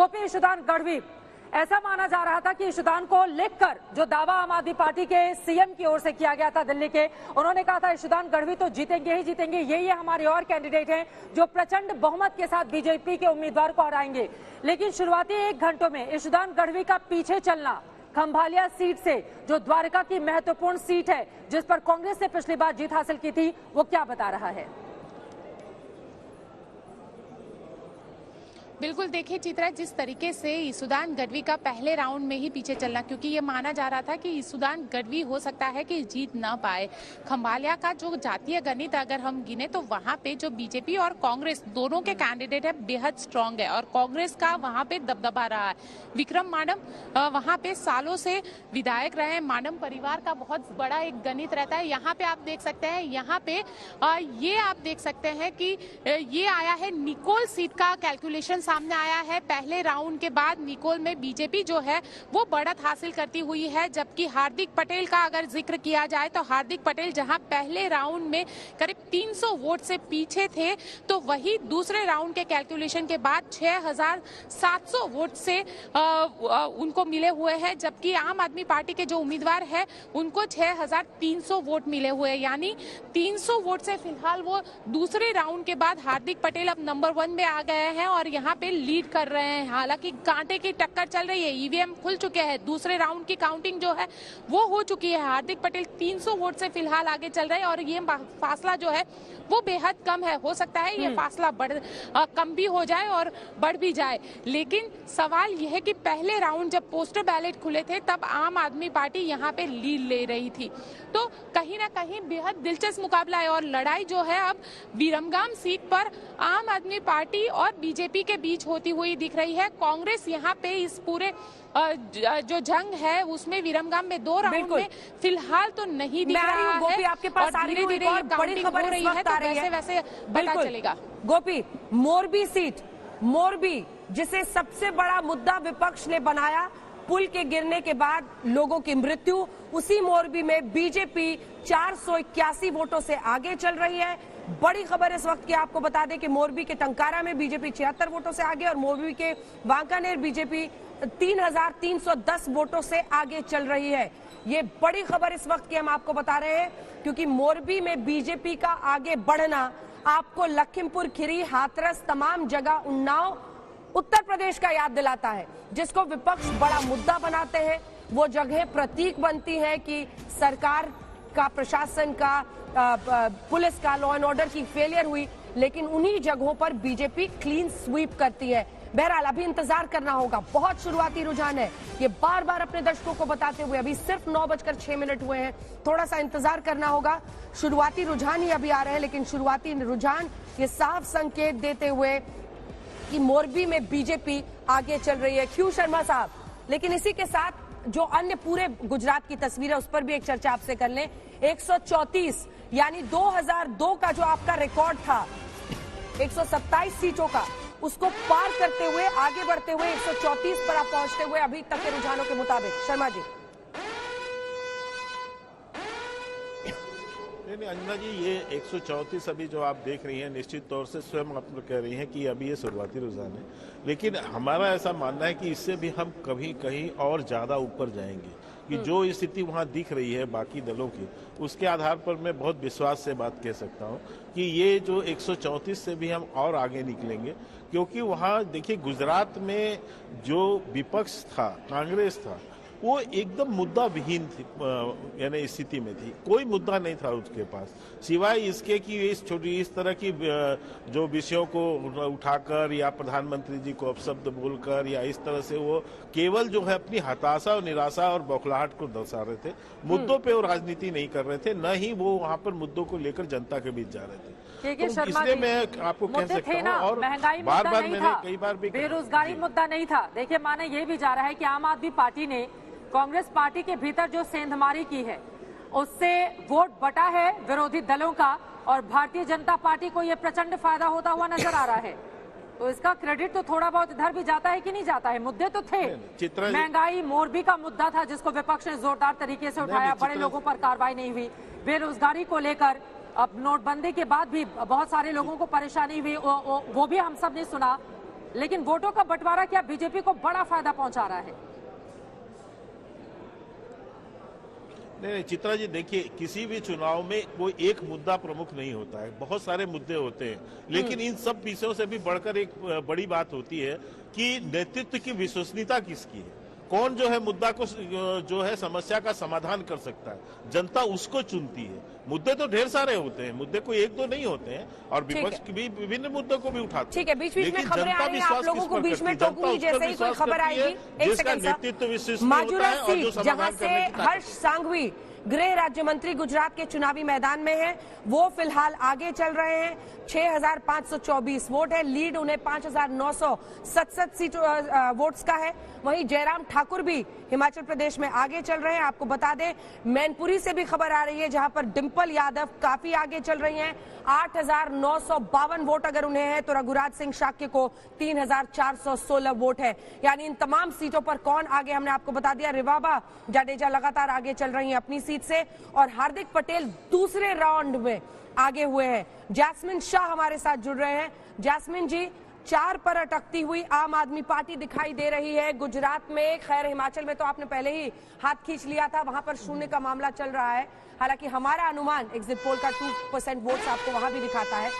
गोपी इशुदान गढ़वी, ऐसा माना जा रहा था कि इशुदान को लिखकर जो दावा आम आदमी पार्टी के सीएम की ओर से किया गया था दिल्ली के, उन्होंने कहा था इशुदान गढ़वी तो जीतेंगे ही जीतेंगे, यही हमारे और कैंडिडेट हैं जो प्रचंड बहुमत के साथ बीजेपी के उम्मीदवार को हराएंगे। लेकिन शुरुआती 1 घंटों में इशुदान गढ़वी का पीछे चलना खंभालिया सीट से, जो द्वारका की महत्वपूर्ण सीट है जिस पर कांग्रेस ने पिछली बार जीत हासिल की थी, वो क्या बता रहा है? बिल्कुल, देखिए चित्रा, जिस तरीके से इशुदान गढ़वी का पहले राउंड में ही पीछे चलना, क्योंकि ये माना जा रहा था कि इशुदान गढ़वी हो सकता है कि जीत ना पाए। खंभालिया का जो जातीय गणित अगर हम गिने तो वहां पे जो बीजेपी और कांग्रेस दोनों के कैंडिडेट है बेहद स्ट्रांग है और कांग्रेस का वहां पे दबदबा रहा है। विक्रम मानम वहां पे सालों से विधायक रहे, मानम परिवार का बहुत बड़ा एक गणित रहता है। यहाँ पे आप देख सकते हैं, यहाँ पे ये आप देख सकते हैं कि ये आया है निकोल सीट का कैलकुलेशन सामने आया है। पहले राउंड के बाद निकोल में बीजेपी जो है वो बढ़त हासिल करती हुई है, जबकि हार्दिक पटेल का अगर जिक्र किया जाए तो हार्दिक पटेल जहां पहले राउंड में करीब 300 वोट से पीछे थे, तो वही दूसरे राउंड के कैलकुलेशन के बाद 6700 वोट से उनको मिले हुए हैं, जबकि आम आदमी पार्टी के जो उम्मीदवार है उनको 6300 वोट मिले हुए हैं। यानी 300 वोट से फिलहाल वो दूसरे राउंड के बाद हार्दिक पटेल अब नंबर 1 में आ गए हैं और यहाँ पे लीड कर रहे हैं। हालांकि कांटे की टक्कर चल रही है, ईवीएम खुल चुके हैं, दूसरे राउंड की काउंटिंग जो है वो हो चुकी है। हार्दिक पटेल 300 वोट से फिलहाल आगे चल रहे हैं और ये फासला जो है वो बेहद कम है। हो सकता है ये फासला कम भी हो जाए और बढ़ भी जाए, लेकिन सवाल यह है कि पहले राउंड जब पोस्टर बैलेट खुले थे तब आम आदमी पार्टी यहाँ पे लीड ले रही थी, तो कहीं ना कहीं बेहद दिलचस्प मुकाबला है और लड़ाई जो है अब विरमगाम सीट पर आम आदमी पार्टी और बीजेपी के बीच होती हुई दिख रही है। कांग्रेस यहाँ पे इस पूरे जो जंग है उसमें विरमगाम में 2 राउंड में फिलहाल तो नहीं दिख रहा है आपके पास और धीरे धीरे बड़ी खबर हो रही है, तो वैसे वैसे पता चलेगा। गोपी, मोरबी सीट, मोरबी जिसे सबसे बड़ा मुद्दा विपक्ष ने बनाया, पुल के गिरने के बाद लोगों की मृत्यु, उसी मोरबी में बीजेपी 481 वोटों से आगे चल रही है। बड़ी खबर इस वक्त की आपको बता दें कि मोरबी के टंकारा में बीजेपी 76 वोटों से आगे और मोरबी के वांकानेर बीजेपी 3310 वोटों से आगे चल रही है। ये बड़ी खबर इस वक्त की हम आपको बता रहे हैं, क्योंकि मोरबी में बीजेपी का आगे बढ़ना आपको लखीमपुर खीरी, हाथरस, तमाम जगह उन्नाव, उत्तर प्रदेश का याद दिलाता है, जिसको विपक्ष बड़ा मुद्दा बनाते हैं। वो जगह प्रतीक बनती है कि सरकार का, प्रशासन का, पुलिस का, लॉ एंड ऑर्डर की फेलियर हुई, लेकिन उन्हीं जगहों पर बीजेपी क्लीन स्वीप करती है। बहरहाल अभी इंतजार करना होगा, बहुत शुरुआती रुझान है, ये बार बार अपने दर्शकों को बताते हुए अभी सिर्फ 9:06 हुए हैं, थोड़ा सा इंतजार करना होगा। शुरुआती रुझान ही अभी आ रहे हैं, लेकिन शुरुआती रुझान ये साफ संकेत देते हुए कि मोरबी में बीजेपी आगे चल रही है। क्यों शर्मा साहब, लेकिन इसी के साथ जो अन्य पूरे गुजरात की तस्वीर है उस पर भी एक चर्चा आपसे कर लें। 134 यानी 2002 का जो आपका रिकॉर्ड था 127 सीटों का, उसको पार करते हुए, आगे बढ़ते हुए 134 पर आप पहुंचते हुए अभी तक के रुझानों के मुताबिक। शर्मा जी। नहीं अंजना जी, ये 134 अभी जो आप देख रही हैं, निश्चित तौर से स्वयं आप कह रही हैं कि अभी ये शुरुआती रुझान है, लेकिन हमारा ऐसा मानना है कि इससे भी हम कभी कहीं और ज्यादा ऊपर जाएंगे, कि जो स्थिति वहां दिख रही है बाकी दलों की, उसके आधार पर मैं बहुत विश्वास से बात कह सकता हूं कि ये जो 134 से भी हम और आगे निकलेंगे, क्योंकि वहां देखिए गुजरात में जो विपक्ष था, कांग्रेस था, वो एकदम मुद्दा विहीन थी, यानी स्थिति में थी, कोई मुद्दा नहीं था उसके पास, सिवाय इसके कि इस तरह की जो विषयों को उठाकर या प्रधानमंत्री जी को अपशब्द बोलकर या इस तरह से वो केवल जो है अपनी हताशा और निराशा और बौखलाहट को दर्शा रहे थे। मुद्दों पे वो राजनीति नहीं कर रहे थे, न ही वो वहाँ पर मुद्दों को लेकर जनता के बीच जा रहे थे। तो इसलिए मैं आपको कह सकता हूँ, और बार बार मैंने कई बार भी, बेरोजगारी मुद्दा नहीं था। देखिए, माना यह भी जा रहा है कि आम आदमी पार्टी ने कांग्रेस पार्टी के भीतर जो सेंधमारी की है उससे वोट बटा है विरोधी दलों का, और भारतीय जनता पार्टी को यह प्रचंड फायदा होता हुआ नजर आ रहा है। तो इसका क्रेडिट तो थोड़ा बहुत इधर भी जाता है कि नहीं जाता है? मुद्दे तो थे, महंगाई मोरबी का मुद्दा था जिसको विपक्ष ने जोरदार तरीके से उठाया, बड़े लोगों पर कार्रवाई नहीं हुई। बेरोजगारी को लेकर अब नोटबंदी के बाद भी बहुत सारे लोगों को परेशानी हुई, वो भी हम सब ने सुना। लेकिन वोटों का बंटवारा क्या बीजेपी को बड़ा फायदा पहुंचा रहा है? नहीं, चित्रा जी देखिए, किसी भी चुनाव में कोई एक मुद्दा प्रमुख नहीं होता है, बहुत सारे मुद्दे होते हैं, लेकिन इन सब विषयों से भी बढ़कर एक बड़ी बात होती है कि नेतृत्व की विश्वसनीयता किसकी है, कौन जो है मुद्दा को जो है समस्या का समाधान कर सकता है, जनता उसको चुनती है। मुद्दे तो ढेर सारे होते हैं, मुद्दे कोई एक दो नहीं होते हैं, और विपक्ष भी विभिन्न मुद्दों को भी उठाते हैं। ठीक है, बीच बीच में खबरें आ रही हैं, आप लोगों को बीच में टोकूंगी जैसे ही कोई खबर आएगी। एक सेकंड, माजुरा सीट जहां से हर्ष सांघवी गृह राज्य मंत्री गुजरात के चुनावी मैदान में है, वो फिलहाल आगे चल रहे हैं। 6,524 वोट है, लीड उन्हें 5,967 सीट वोट्स का है। वहीं जयराम ठाकुर भी हिमाचल प्रदेश में आगे चल रहे हैं। आपको बता दें, मैनपुरी से भी खबर आ रही है जहां पर डिंपल यादव काफी आगे चल रही हैं। 8,952 वोट अगर उन्हें है तो रघुराज सिंह शाक्य को 3,416 वोट है। यानी इन तमाम सीटों पर कौन आगे, हमने आपको बता दिया। रिवाबा जाडेजा लगातार आगे चल रही हैं अपनी सीट से, और हार्दिक पटेल दूसरे राउंड में आगे हुए हैं। जैस्मिन शाह हमारे साथ जुड़ रहे हैं। जैस्मिन जी, 4 पर अटकती हुई आम आदमी पार्टी दिखाई दे रही है गुजरात में। खैर, हिमाचल में तो आपने पहले ही हाथ खींच लिया था, वहां पर शून्य का मामला चल रहा है। हालांकि हमारा अनुमान एग्जिट पोल का 2% वोट्स आपको वहां भी दिखाता है।